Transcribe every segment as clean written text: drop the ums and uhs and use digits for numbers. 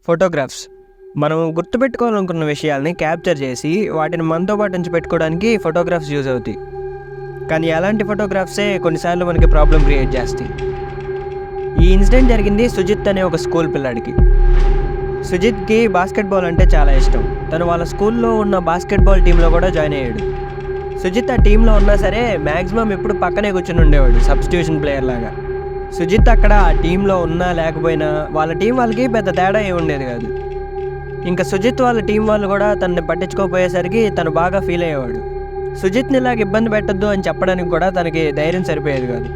Photographs మనం గుర్తుపెట్టుకోవాలనుకున్న విషయాల్ని capture చేసి వాటిని మనతో పాటు ఉంచి పెట్టుకోవడానికి ఫోటోగ్రాఫ్స్ యూజ్ అవుతాయి. కానీ అలాంటి ఫోటోగ్రాఫ్సే కొన్నిసార్లు మనకి ప్రాబ్లం క్రియేట్ చేస్తాయి. ఈ ఇన్సిడెంట్ జరిగింది సుజిత్ అనే ఒక స్కూల్ పిల్లాడికి. సుజిత్కి బాస్కెట్బాల్ అంటే చాలా ఇష్టం. తను వాళ్ళ స్కూల్లో ఉన్న బాస్కెట్బాల్ టీంలో కూడా జాయిన్ అయ్యాడు. సుజిత్ ఆ టీంలో ఉన్నా సరే మ్యాక్సిమం ఎప్పుడు పక్కనే కూర్చొని ఉండేవాడు, సబ్స్టిట్యూషన్ ప్లేయర్ లాగా. సుజిత్ అక్కడ ఆ టీంలో ఉన్నా లేకపోయినా వాళ్ళ టీం వాళ్ళకి పెద్ద తేడా ఏమి ఉండేది కాదు. ఇంకా సుజిత్ వాళ్ళ టీం వాళ్ళు కూడా తనని పట్టించుకోపోయేసరికి తను బాగా ఫీల్ అయ్యేవాడు. సుజిత్ని ఇలాగ ఇబ్బంది పెట్టద్దు అని చెప్పడానికి కూడా తనకి ధైర్యం సరిపోయేది కాదు.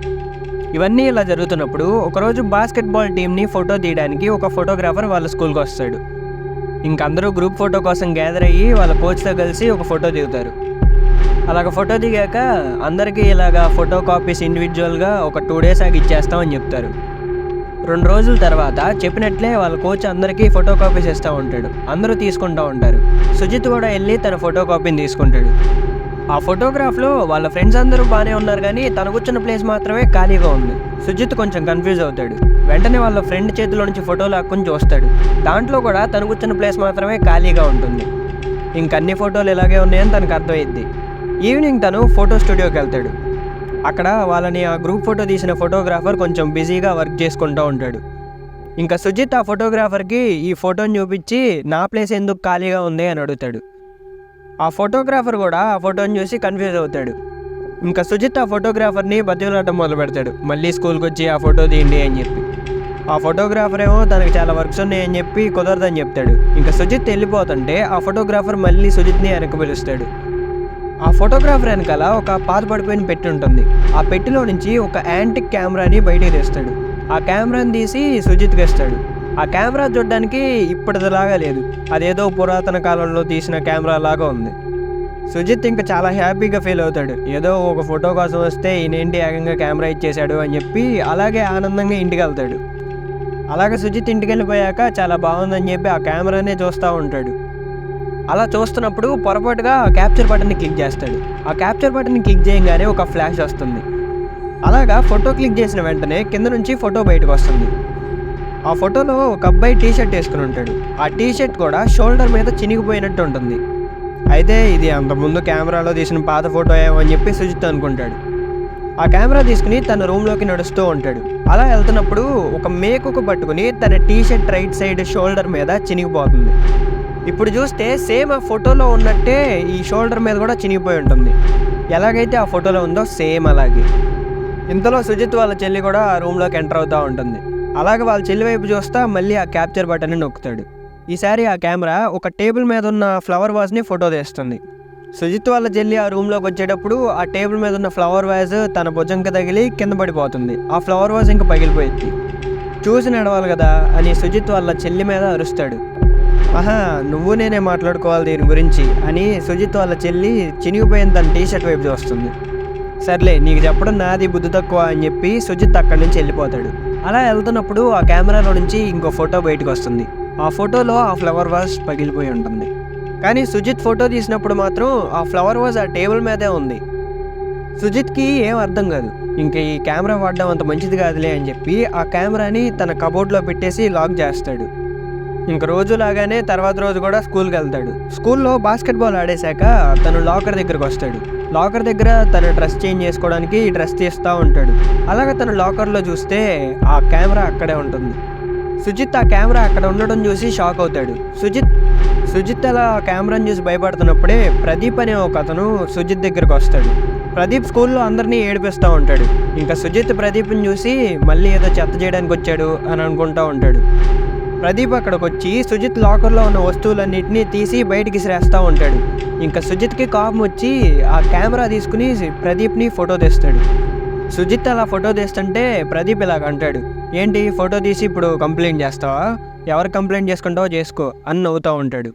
ఇవన్నీ ఇలా జరుగుతున్నప్పుడు ఒకరోజు బాస్కెట్బాల్ టీంని ఫోటో తీయడానికి ఒక ఫోటోగ్రాఫర్ వాళ్ళ స్కూల్కి వస్తాడు. ఇంకందరూ గ్రూప్ ఫోటో కోసం గ్యాదర్ అయ్యి వాళ్ళ కోచ్తో కలిసి ఒక ఫోటో దిగుతారు. అలాగ ఫోటో దిగాక అందరికీ ఇలాగ ఫోటో కాపీస్ ఇండివిజువల్గా ఒక 2 days ఆగి ఇచ్చేస్తామని చెప్తారు. 2 రోజుల తర్వాత చెప్పినట్లే వాళ్ళ కోచ్ అందరికీ ఫోటో కాపీస్ ఇస్తూ ఉంటాడు. అందరూ తీసుకుంటూ ఉంటారు. సుజిత్ కూడా వెళ్ళి తన ఫోటో కాపీని తీసుకుంటాడు. ఆ ఫోటోగ్రాఫ్లో వాళ్ళ ఫ్రెండ్స్ అందరూ బాగానే ఉన్నారు, కానీ తను కూర్చున్న ప్లేస్ మాత్రమే ఖాళీగా ఉంది. సుజిత్ కొంచెం కన్ఫ్యూజ్ అవుతాడు. వెంటనే వాళ్ళ ఫ్రెండ్ చేతిలో నుంచి ఫోటో లాక్కుని చూస్తాడు. దాంట్లో కూడా తను కూర్చున్న ప్లేస్ మాత్రమే ఖాళీగా ఉంటుంది. ఇంకన్ని ఫోటోలు ఇలాగే ఉన్నాయని తనకు అర్థమైద్ది. ఈవినింగ్ తను ఫోటో స్టూడియోకి వెళ్తాడు. అక్కడ వాళ్ళని ఆ గ్రూప్ ఫోటో తీసిన ఫోటోగ్రాఫర్ కొంచెం బిజీగా వర్క్ చేసుకుంటూ ఉంటాడు. ఇంకా సుజిత్ ఆ ఫోటోగ్రాఫర్కి ఈ ఫోటోని చూపించి నా ప్లేస్ ఎందుకు ఖాళీగా ఉంది అని అడుగుతాడు. ఆ ఫోటోగ్రాఫర్ కూడా ఆ ఫోటోని చూసి కన్ఫ్యూజ్ అవుతాడు. ఇంకా సుజిత్ ఆ ఫోటోగ్రాఫర్ని బతిమలాడటం మొదలు పెడతాడు, మళ్ళీ స్కూల్కి వచ్చి ఆ ఫోటో తీయండి అని చెప్పి. ఆ ఫోటోగ్రాఫర్ ఏమో తనకి చాలా వర్క్స్ ఉన్నాయని చెప్పి కుదరదని చెప్తాడు. ఇంకా సుజిత్ వెళ్ళిపోతుంటే ఆ ఫోటోగ్రాఫర్ మళ్ళీ సుజిత్ని వెనక్కి పిలుస్తాడు. ఆ ఫోటోగ్రాఫర్ వెనకాల ఒక పాత పడిపోయిన పెట్టి ఉంటుంది. ఆ పెట్టిలో నుంచి ఒక యాంటిక్ కెమెరాని బయటికి తీస్తాడు. ఆ కెమెరాని తీసి సుజిత్కి ఇస్తాడు. ఆ కెమెరా చూడడానికి ఇప్పటిలాగా లేదు, అదేదో పురాతన కాలంలో తీసిన కెమెరా లాగా ఉంది. సుజిత్ ఇంకా చాలా హ్యాపీగా ఫీల్ అవుతాడు. ఏదో ఒక ఫోటో కోసం వస్తే ఈయనేంటి ఏకంగా కెమెరా ఇచ్చేశాడు అని చెప్పి అలాగే ఆనందంగా ఇంటికి వెళ్తాడు. అలాగే సుజిత్ ఇంటికి వెళ్ళిపోయాక చాలా బాగుందని చెప్పి ఆ కెమెరానే చూస్తూ ఉంటాడు. అలా చూస్తున్నప్పుడు పొరపాటుగా క్యాప్చర్ బటన్ని క్లిక్ చేస్తాడు. ఆ క్యాప్చర్ బటన్ని క్లిక్ చేయగానే ఒక ఫ్లాష్ వస్తుంది. అలాగా ఫోటో క్లిక్ చేసిన వెంటనే కింద నుంచి ఫోటో బయటకు వస్తుంది. ఆ ఫోటోలో ఒక అబ్బాయి టీషర్ట్ వేసుకుని ఉంటాడు. ఆ టీషర్ట్ కూడా షోల్డర్ మీద చినిగిపోయినట్టు ఉంటుంది. అయితే ఇది అంతకుముందు కెమెరాలో తీసిన పాత ఫోటో ఏమో అని చెప్పి సుజిత్ అనుకుంటాడు. ఆ కెమెరా తీసుకుని తన రూమ్లోకి నడుస్తూ ఉంటాడు. అలా వెళ్తున్నప్పుడు ఒక మేకుకు పట్టుకుని తన టీషర్ట్ రైట్ సైడ్ షోల్డర్ మీద చినిగిపోతుంది. ఇప్పుడు చూస్తే సేమ్ ఆ ఫోటోలో ఉన్నట్టే ఈ షోల్డర్ మీద కూడా చినిగిపోయి ఉంటుంది. ఎలాగైతే ఆ ఫోటోలో ఉందో సేమ్ అలాగే. ఇంతలో సుజిత్ వాళ్ళ చెల్లి కూడా ఆ రూమ్లోకి ఎంటర్ అవుతూ ఉంటుంది. అలాగే వాళ్ళ చెల్లి వైపు చూస్తా మళ్ళీ ఆ క్యాప్చర్ బటన్ని నొక్కుతాడు. ఈసారి ఆ కెమెరా ఒక టేబుల్ మీద ఉన్న ఫ్లవర్ వాజ్ని ఫోటో తీస్తుంది. సుజిత్ వాళ్ళ చెల్లి ఆ రూమ్లోకి వచ్చేటప్పుడు ఆ టేబుల్ మీద ఉన్న ఫ్లవర్ వాజ్ తన భుజంకి తగిలి కింద పడిపోతుంది. ఆ ఫ్లవర్ వాజ్ ఇంకా పగిలిపోయింది. చూసి నడవాలి కదా అని సుజిత్ వాళ్ళ చెల్లి మీద అరుస్తాడు. ఆహా, నువ్వు నేనే మాట్లాడుకోవాలి దీని గురించి అని సుజిత్ వాళ్ళ చెల్లి చినిగిపోయిన తన టీషర్ట్ వైపు చూస్తుంది. సర్లే, నీకు చెప్పడం నాది బుద్ధి తక్కువ అని చెప్పి సుజిత్ అక్కడి నుంచి వెళ్ళిపోతాడు. అలా వెళ్తున్నప్పుడు ఆ కెమెరాలో నుంచి ఇంకో ఫోటో బయటకు వస్తుంది. ఆ ఫోటోలో ఆ ఫ్లవర్ వాజ్ పగిలిపోయి ఉంటుంది. కానీ సుజిత్ ఫోటో తీసినప్పుడు మాత్రం ఆ ఫ్లవర్ వాజ్ ఆ టేబుల్ మీదే ఉంది. సుజిత్కి ఏం అర్థం కాదు. ఇంకా ఈ కెమెరా వాడడం అంత మంచిది కాదులే అని చెప్పి ఆ కెమెరాని తన కబోర్డ్లో పెట్టేసి లాక్ చేస్తాడు. ఇంక రోజులాగానే తర్వాత రోజు కూడా స్కూల్కి వెళ్తాడు. స్కూల్లో బాస్కెట్బాల్ ఆడేశాక తను లాకర్ దగ్గరకు వస్తాడు. లాకర్ దగ్గర తన డ్రెస్ చేంజ్ చేసుకోవడానికి డ్రెస్ తీస్తూ ఉంటాడు. అలాగే తను లాకర్లో చూస్తే ఆ కెమెరా అక్కడే ఉంటుంది. సుజిత్ ఆ కెమెరా అక్కడ ఉండడం చూసి షాక్ అవుతాడు. సుజిత్ అలా ఆ కెమెరాని చూసి భయపడుతున్నప్పుడే ప్రదీప్ అనే ఒక అతను సుజిత్ దగ్గరకు వస్తాడు. ప్రదీప్ స్కూల్లో అందరినీ ఏడిపిస్తూ ఉంటాడు. ఇంకా సుజిత్ ప్రదీప్ని చూసి మళ్ళీ ఏదో చెత్త చేయడానికి వచ్చాడు అని అనుకుంటూ ఉంటాడు. ప్రదీప్ అక్కడికి వచ్చి సుజిత్ లాకర్లో ఉన్న వస్తువులన్నింటినీ తీసి బయటికి విసిరేస్తూ ఉంటాడు. ఇంకా సుజిత్కి కోపం వచ్చి ఆ కెమెరా తీసుకుని ప్రదీప్ని ఫోటో తీస్తాడు. సుజిత్ అలా ఫోటో తీస్తుంటే ప్రదీప్ ఇలాగ అంటాడు, ఏంటి ఫోటో తీసి ఇప్పుడు కంప్లైంట్ చేస్తావా? ఎవరు కంప్లైంట్ చేసుకుంటావో చేసుకో అని నవ్వుతూ ఉంటాడు.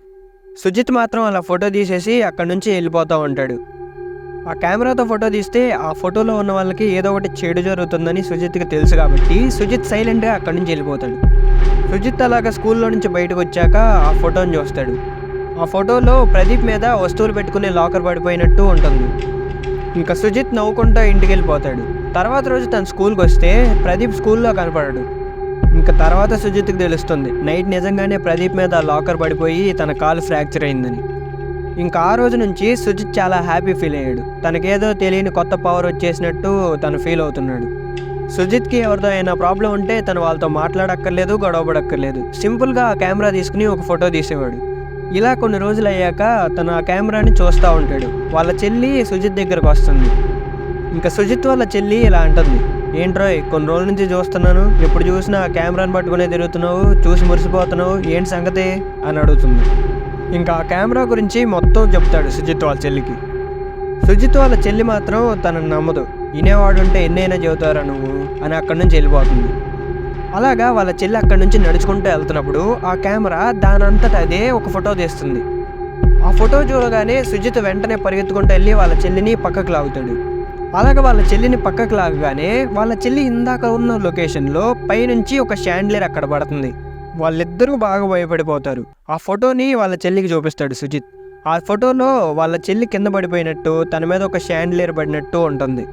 సుజిత్ మాత్రం అలా ఫోటో తీసేసి అక్కడి నుంచి వెళ్ళిపోతూ ఉంటాడు. ఆ కెమెరాతో ఫోటో తీస్తే ఆ ఫోటోలో ఉన్న వాళ్ళకి ఏదో ఒకటి చెడు జరుగుతుందని సుజిత్కి తెలుసు కాబట్టి సుజిత్ సైలెంట్గా అక్కడి నుంచి వెళ్ళిపోతాడు. సుజిత్ అలాగా స్కూల్లో నుంచి బయటకు వచ్చాక ఆ ఫోటోని చూస్తాడు. ఆ ఫోటోలో ప్రదీప్ మీద వస్తువులు పెట్టుకునే లాకర్ పడిపోయినట్టు ఉంటుంది. ఇంకా సుజిత్ నవ్వుకుంటూ ఇంటికి వెళ్ళిపోతాడు. తర్వాత రోజు తను స్కూల్కి వస్తే ప్రదీప్ స్కూల్లో కనపడడు. ఇంకా తర్వాత సుజిత్కి తెలుస్తుంది నైట్ నిజంగానే ప్రదీప్ మీద లాకర్ పడిపోయి తన కాలు ఫ్రాక్చర్ అయిందని. ఇంకా ఆ రోజు నుంచి సుజిత్ చాలా హ్యాపీ ఫీల్ అయ్యాడు. తనకేదో తెలియని కొత్త పవర్ వచ్చేసినట్టు తను ఫీల్ అవుతున్నాడు. సుజిత్కి ఎవరితో అయినా ప్రాబ్లం ఉంటే తను వాళ్ళతో మాట్లాడక్కర్లేదు, గొడవపడక్కర్లేదు. సింపుల్గా ఆ కెమెరా తీసుకుని ఒక ఫోటో తీసేవాడు. ఇలా కొన్ని రోజులు అయ్యాక తను ఆ కెమెరాని చూస్తూ ఉంటాడు. వాళ్ళ చెల్లి సుజిత్ దగ్గరకు వస్తుంది. ఇంకా సుజిత్ వాళ్ళ చెల్లి ఇలా అంటుంది, ఏంట్రోయ్ కొన్ని రోజుల నుంచి చూస్తున్నాను, ఎప్పుడు చూసినా ఆ కెమెరాని పట్టుకునే తిరుగుతున్నావు, చూసి మురిసిపోతున్నావు, ఏంటి సంగతి అని అడుగుతుంది. ఇంకా ఆ కెమెరా గురించి మొత్తం చెప్తాడు సుజిత్ వాళ్ళ చెల్లికి. సుజిత్ వాళ్ళ చెల్లి మాత్రం తనను నమ్మదు. వినేవాడుంటే ఎన్నైనా చెబుతారా నువ్వు అని అక్కడి నుంచి వెళ్ళిపోతుంది. అలాగా వాళ్ళ చెల్లి అక్కడి నుంచి నడుచుకుంటూ వెళ్తున్నప్పుడు ఆ కెమెరా దానంతట అదే ఒక ఫోటో తీస్తుంది. ఆ ఫోటో చూడగానే సుజిత్ వెంటనే పరిగెత్తుకుంటూ వెళ్ళి వాళ్ళ చెల్లిని పక్కకు లాగుతాడు. అలాగే వాళ్ళ చెల్లిని పక్కకు లాగగానే వాళ్ళ చెల్లి ఇందాక ఉన్న లొకేషన్లో పైనుంచి ఒక షాండ్లియర్ అక్కడ పడుతుంది. వాళ్ళిద్దరూ బాగా భయపడిపోతారు. ఆ ఫోటోని వాళ్ళ చెల్లికి చూపిస్తాడు సుజిత్. ఆ ఫోటోలో వాళ్ళ చెల్లి కింద పడిపోయినట్టు, తన మీద ఒక షాండ్లియర్ పడినట్టు ఉంటుంది.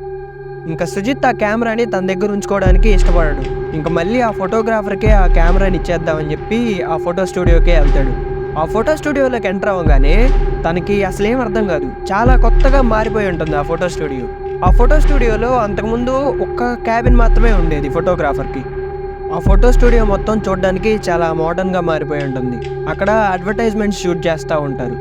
ఇంకా సుజిత్ ఆ కెమెరాని తన దగ్గర ఉంచుకోవడానికి ఇష్టపడాడు. ఇంకా మళ్ళీ ఆ ఫోటోగ్రాఫర్కే ఆ కెమెరాని ఇచ్చేద్దామని చెప్పి ఆ ఫోటో స్టూడియోకే వెళ్తాడు. ఆ ఫోటో స్టూడియోలోకి ఎంటర్ అవ్వగానే తనకి అసలు ఏం అర్థం కాదు. చాలా కొత్తగా మారిపోయి ఉంటుంది ఆ ఫోటో స్టూడియో. ఆ ఫోటో స్టూడియోలో అంతకుముందు ఒక్క క్యాబిన్ మాత్రమే ఉండేది ఫోటోగ్రాఫర్కి. ఆ ఫోటో స్టూడియో మొత్తం చూడడానికి చాలా మోడర్న్గా మారిపోయి ఉంటుంది. అక్కడ అడ్వర్టైజ్మెంట్స్ షూట్ చేస్తూ ఉంటారు.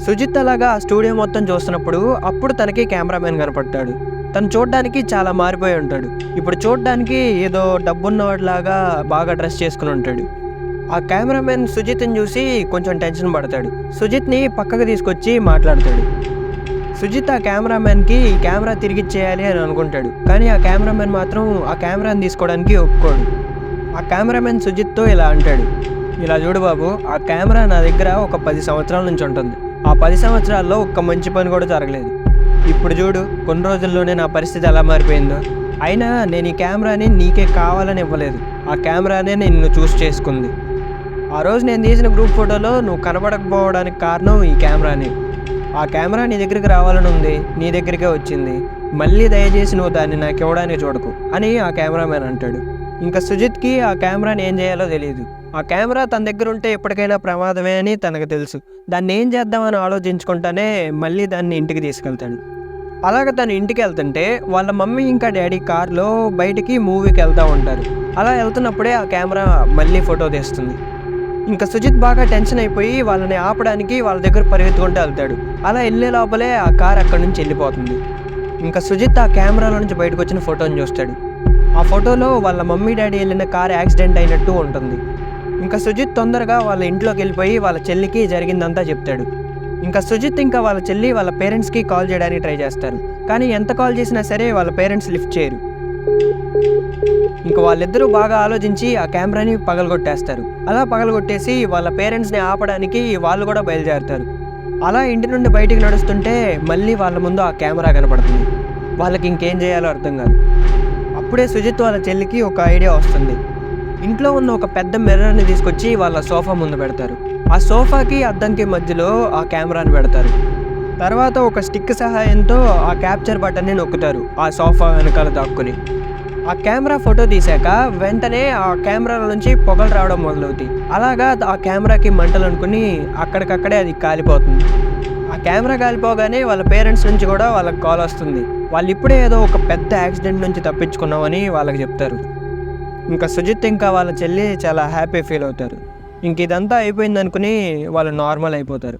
సుజిత్ అలాగా ఆ స్టూడియో మొత్తం చూస్తున్నప్పుడు అప్పుడు తనకి కెమెరామెన్ కనపడతాడు. తను చూడడానికి చాలా మారిపోయి ఉంటాడు. ఇప్పుడు చూడడానికి ఏదో డబ్బున్నవాడిలాగా బాగా డ్రెస్ చేసుకుని ఉంటాడు. ఆ కెమెరామెన్ సుజిత్ని చూసి కొంచెం టెన్షన్ పడతాడు. సుజిత్ని పక్కకు తీసుకొచ్చి మాట్లాడతాడు. సుజిత్ ఆ కెమెరామెన్కి కెమెరా తిరిగిచ్చేయాలి అని అనుకుంటాడు. కానీ ఆ కెమెరామెన్ మాత్రం ఆ కెమెరాని తీసుకోవడానికి ఒప్పుకోడు. ఆ కెమెరామెన్ సుజిత్తో ఇలా అంటాడు, ఇలా చూడు బాబు, ఆ కెమెరా నా దగ్గర ఒక 10 సంవత్సరాల నుంచి ఉంటుంది. ఆ 10 సంవత్సరాల్లో ఒక్క మంచి పని కూడా జరగలేదు. ఇప్పుడు చూడు కొన్ని రోజుల్లోనే నా పరిస్థితి ఎలా మారిపోయిందో. అయినా నేను ఈ కెమెరాని నీకే కావాలని ఇవ్వలేదు. ఆ కెమెరానే నిన్ను చూస్ చేసుకుంది. ఆ రోజు నేను తీసిన గ్రూప్ ఫోటోలో నువ్వు కనబడకపోవడానికి కారణం ఈ కెమెరానే. ఆ కెమెరా నీ దగ్గరికి రావాలని ఉంది, నీ దగ్గరికే వచ్చింది. మళ్ళీ దయచేసి నువ్వు దాన్ని నాకు ఇవ్వడానికి చూడకు అని ఆ కెమెరామెన్ అంటాడు. ఇంకా సుజిత్కి ఆ కెమెరాని ఏం చేయాలో తెలియదు. ఆ కెమెరా తన దగ్గర ఉంటే ఎప్పటికైనా ప్రమాదమే అని తనకు తెలుసు. దాన్ని ఏం చేద్దామని ఆలోచించుకుంటానే మళ్ళీ దాన్ని ఇంటికి తీసుకెళ్తాడు. అలాగ తను ఇంటికి వెళ్తుంటే వాళ్ళ మమ్మీ ఇంకా డాడీ కార్లో బయటికి మూవీకి వెళ్తూ ఉంటారు. అలా వెళ్తున్నప్పుడే ఆ కెమెరా మళ్ళీ ఫోటో తీస్తుంది. ఇంకా సుజిత్ బాగా టెన్షన్ అయిపోయి వాళ్ళని ఆపడానికి వాళ్ళ దగ్గర పరిగెత్తుకుంటూ వెళ్తాడు. అలా వెళ్ళే లోపలే ఆ కార్ అక్కడి నుంచి వెళ్ళిపోతుంది. ఇంకా సుజిత్ ఆ కెమెరాలో నుంచి బయటకు వచ్చిన ఫోటోని చూస్తాడు. ఆ ఫోటోలో వాళ్ళ మమ్మీ డాడీ వెళ్ళిన కార్ యాక్సిడెంట్ అయినట్టు ఉంటుంది. ఇంకా సుజిత్ తొందరగా వాళ్ళ ఇంట్లోకి వెళ్ళిపోయి వాళ్ళ చెల్లికి జరిగిందంతా చెప్తాడు. ఇంకా సుజిత్ ఇంకా వాళ్ళ చెల్లి వాళ్ళ పేరెంట్స్కి కాల్ చేయడానికి ట్రై చేస్తారు. కానీ ఎంత కాల్ చేసినా సరే వాళ్ళ పేరెంట్స్ లిఫ్ట్ చేయరు. ఇంకా వాళ్ళిద్దరూ బాగా ఆలోచించి ఆ కెమెరాని పగలగొట్టేస్తారు. అలా పగలగొట్టేసి వాళ్ళ పేరెంట్స్ని ఆపడానికి వాళ్ళు కూడా బయలుదేరుతారు. అలా ఇంటి నుండి బయటికి నడుస్తుంటే మళ్ళీ వాళ్ళ ముందు ఆ కెమెరా కనపడుతుంది. వాళ్ళకి ఇంకేం చేయాలో అర్థం కాదు. అప్పుడే సుజిత్ వాళ్ళ చెల్లికి ఒక ఐడియా వస్తుంది. ఇంట్లో ఉన్న ఒక పెద్ద మిర్రర్ని తీసుకొచ్చి వాళ్ళ సోఫా ముందు పెడతారు. ఆ సోఫాకి అద్దంకి మధ్యలో ఆ కెమెరాని పెడతారు. తర్వాత ఒక స్టిక్ సహాయంతో ఆ క్యాప్చర్ బటన్ని నొక్కుతారు ఆ సోఫా వెనకాల దాక్కుని. ఆ కెమెరా ఫోటో తీశాక వెంటనే ఆ కెమెరాల నుంచి పొగలు రావడం మొదలవుతాయి. అలాగా ఆ కెమెరాకి మంటలు అనుకుని అక్కడికక్కడే అది కాలిపోతుంది. ఆ కెమెరా కాలిపోగానే వాళ్ళ పేరెంట్స్ నుంచి కూడా వాళ్ళకి కాల్ వస్తుంది. వాళ్ళు ఇప్పుడే ఏదో ఒక పెద్ద యాక్సిడెంట్ నుంచి తప్పించుకున్నామని వాళ్ళకి చెప్తారు. ఇంకా సుజిత్ ఇంకా వాళ్ళ చెల్లి చాలా హ్యాపీ ఫీల్ అవుతారు. ఇంక ఇదంతా అయిపోయింది అనుకుని వాళ్ళు నార్మల్ అయిపోతారు.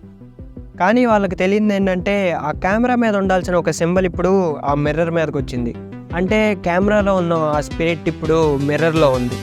కానీ వాళ్ళకి తెలియదు ఏంటంటే ఆ కెమెరా మీద ఉండాల్సిన ఒక సింబల్ ఇప్పుడు ఆ మిర్రర్ మీదకి వచ్చింది. అంటే కెమెరాలో ఉన్న ఆ స్పిరిట్ ఇప్పుడు మిర్రర్లో ఉంది.